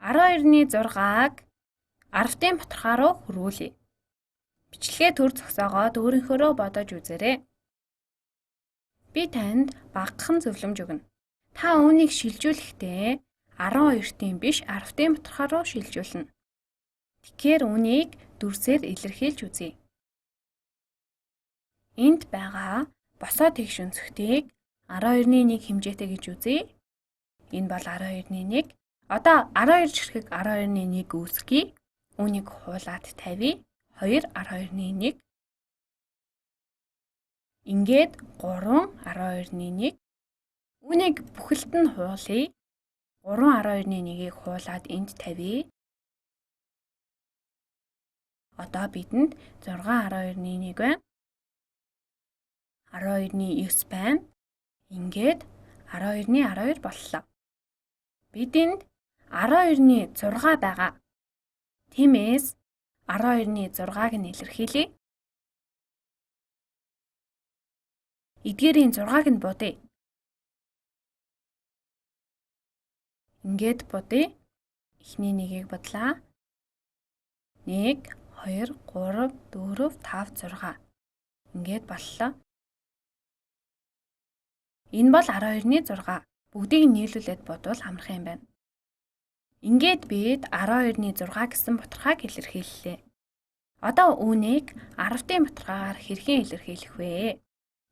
12-ны 6-аг 10-ын батархаа руу хөрвүүлье. Бичлэгээ төр зогсоогоод өөрийнхөөрөө бодож үзээрэй. Би танд багахан зөвлөмж өгнө. Та үүнийг шилжүүлэхдээ 12-ын биш 10-ын батархаа руу шилжүүлнэ. Тэгэхээр үүнийг дүрсээр илэрхийлж үзье. Энд байгаа босоо тэгш өнцгтийг 12-ны 1 хэмжээтэй гэж үзье. Энэ бол 12-ны 1. Одоо 12 чирхэг 12-ны 1 үүсгэе. Үүнийг хуулаад тавья. 2 12-ны 1. Ингээд 3 12-ны 1. Үүнийг бүхэлд нь хуулъя. 3 12-ны 1-ийг хуулаад энд тавья. Одоо бидэнд 6 12-ны 1 байна. 12-ны 9 байна. Ингээд 12-ны 12 боллоо. Бидэнд 12-ны 6 байгаа. Тиймээс 12-ны 6-ыг нь илэрхийлье. Эдгээрийн 6-ыг нь будъя. Ингээд будъя. Эхний нэгийг бодлаа. 1 2 3 4 5 6. Ингээд боллоо. Энэ бол 12-ны 6. Бүгдийг нийлүүлээд бодвол амарх юм байна. Ингээд бид 12-ны 6 гэсэн батархааг илэрхийллээ. Одоо үүнийг 10-ын батархаагаар хэрхэн илэрхийлэх вэ?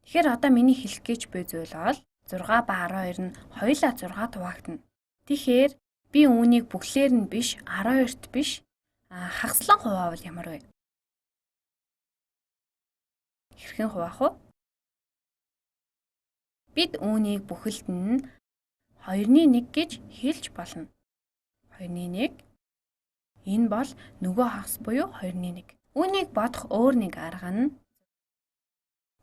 Тэгэхээр одоо миний хэлэх гэж буй зүйл бол 6 ба 12 нь хоёулаа 6 хуваагдана. Тэгэхээр би үүнийг бүхлээр нь биш 12-т биш хагаслан хуваавал ямар вэ? Хэрхэн хуваах вэ? Бид үүнийг бүхэлд нь 2-ны 1 гэж хэлж болно. 2-ны 1. Энэ бол нөгөө хагас буюу 2-ны 1. Үүнийг бодох өөр нэг арга нь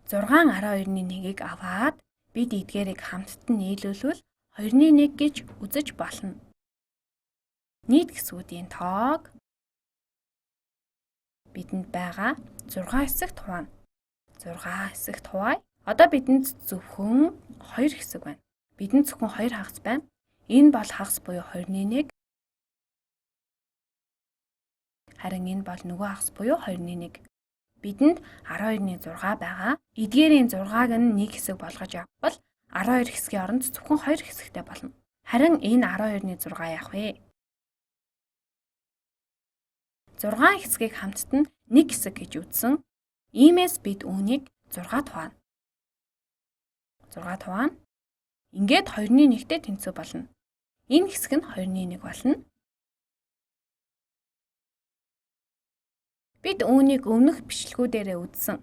6 12-ны 1-ийг аваад бид эдгээрийг хамтд нь нийлүүлвэл 2-ны 1 гэж үзэж болно. Нийт хэсгүүдийн тоог бидэнд байгаа 6 хэсэгт хуваана. 6 хэсэгт хуваая. Одоо бидэнд зөвхөн 2 хэсэг байна. Бидэнд зөвхөн 2 хагас байна. Энэ бол хагас буюу 2-ны 1. Харин энэ бол нөгөө хагас буюу 2-ны 1. Бидэнд 12-ны 6 байгаа. Эдгээрийн 6-г нь нэг хэсэг болгож авбал 12 хэсгийн оронд зөвхөн 2 хэсэгтэй болно. Харин энэ 12-ны 6 яах вэ? 6 хэсгийг хамтд нь нэг хэсэг гэж үзсэн. Иймээс бид үүнийг 6 хуваана. 6 хуваана. Ингээд 2-ны 1-тэй тэнцүү болно. Энэ хэсэг нь 2-ны 1 болно. Бид үүнийг өмнөх бичлэгүүдээрээ үзсэн.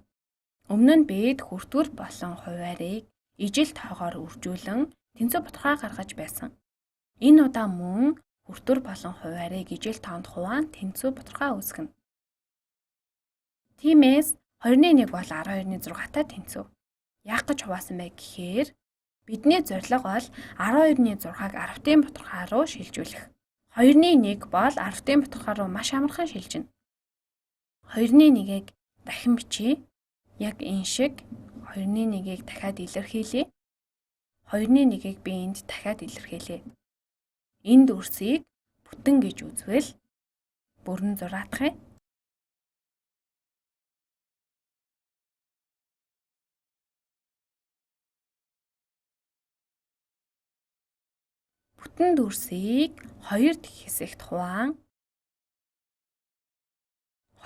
Өмнө нь бид хүртгэл болон хуваарийг ижил тоогоор үржүүлэн тэнцүү батархаа гаргаж байсан. Энэ удаа мөн хүртгэл болон хуваарийг ижил тоонд хуваан тэнцүү батархаа үүсгэнэ. Тиймээс 2-ны 1 бол 12-ны 6-тай тэнцүү. Яах гэж хуваасан бэ гэхээр бидний зорилго бол 12-ны 6-аг 10-ын батархаа руу шилжүүлэх. 2-ны 1 бол 10-ын батархаа руу маш амархан шилжинэ. 2-ны 1-ийг дахин бичье. Яг энэ шиг 2-ны 1-ийг дахиад илэрхийлье. 2-ны 1-ийг би энд дахиад илэрхийлье. Энд үрсийг бүтэн гэж үзвэл бүрэн зураатах юм. Бүтэн дүрсийг 2 хэсэгт хуваан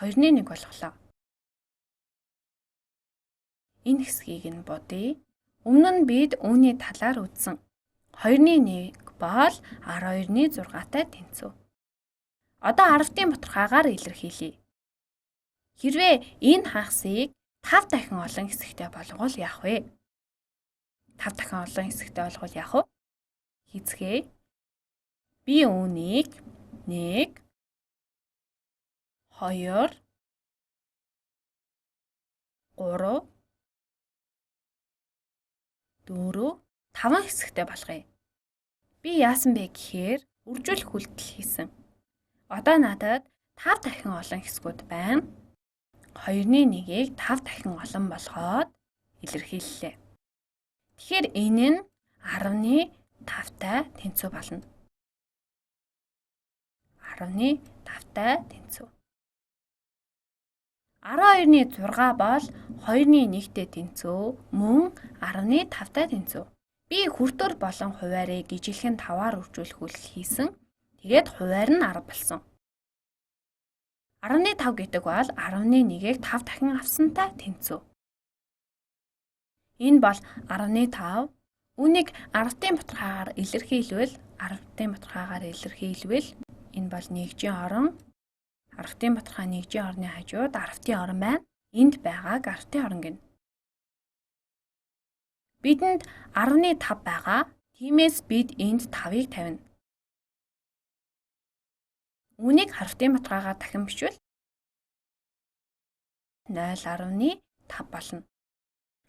2-ны 1 болголоо. Энэ хэсгийг нь бодъё. Өмнө нь бид үүний талаар үзсэн. 2-ны 1 бол 12-ны 6-тай тэнцүү. Одоо 10-ын батархаагаар илэрхийлье. Хэрвээ энэ хагасыг 5 дахин олон хэсэгтэй болговол яах вэ? 5 дахин олон хэсэгтэй болговол яах вэ? Хийцгээе. Би үүнийг 1 2 3 4 5 хэсэгтэй болгоё. Би яасан бэ гэхээр үржүүлэх үйлдэл хийсэн. Одоо надад 5 дахин олон хэсгүүд байна. 2-ны 1-ийг 5 дахин олон болгоод илэрхийллээ. Тэгэхээр энэ нь 10-ны 5-тай тэнцүү болно. 12.5-тай тэнцв. 12.6 бол 2.1-тэй тэнцв, мөн 15-тай тэнцв. Би хүртээр болон хуваарийг гжиглэх нь 5-аар үржүүлэх хийсэн. Тэгээд хуваар нь 10 болсон. 15 гэдэг бол 11-ийг 5 дахин авсантай тэнцв. Энэ бол 15. Үүнийг 10-ын бутгаагаар илэрхийлвэл энэ бол нэгжийн орон. 10-ын бутгаа нэгжийн орны хажууд 10-ын орон байна. Энд байгааг 10-ын орон гэнэ. Бидэнд 15 байгаа. Тиймээс бид энд 5-ыг тавина. Үүнийг 10-ын бутгаагаар дахин бичвэл 0.5 болно.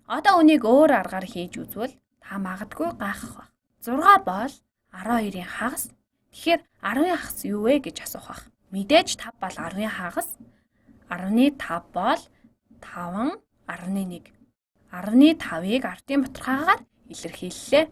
Одоо үнийг өөр аргаар хийж үзвэл та магадгүй гайхах байх. 6 бол 12-ийн хагас. Тэгэхээр 10-ийн хагас юу вэ гэж асуух байх. Мэдээж 5 бол 10-ийн хагас. 15 бол 5, 11. 15-ыг 10-ын бутгаагаар илэрхийллээ.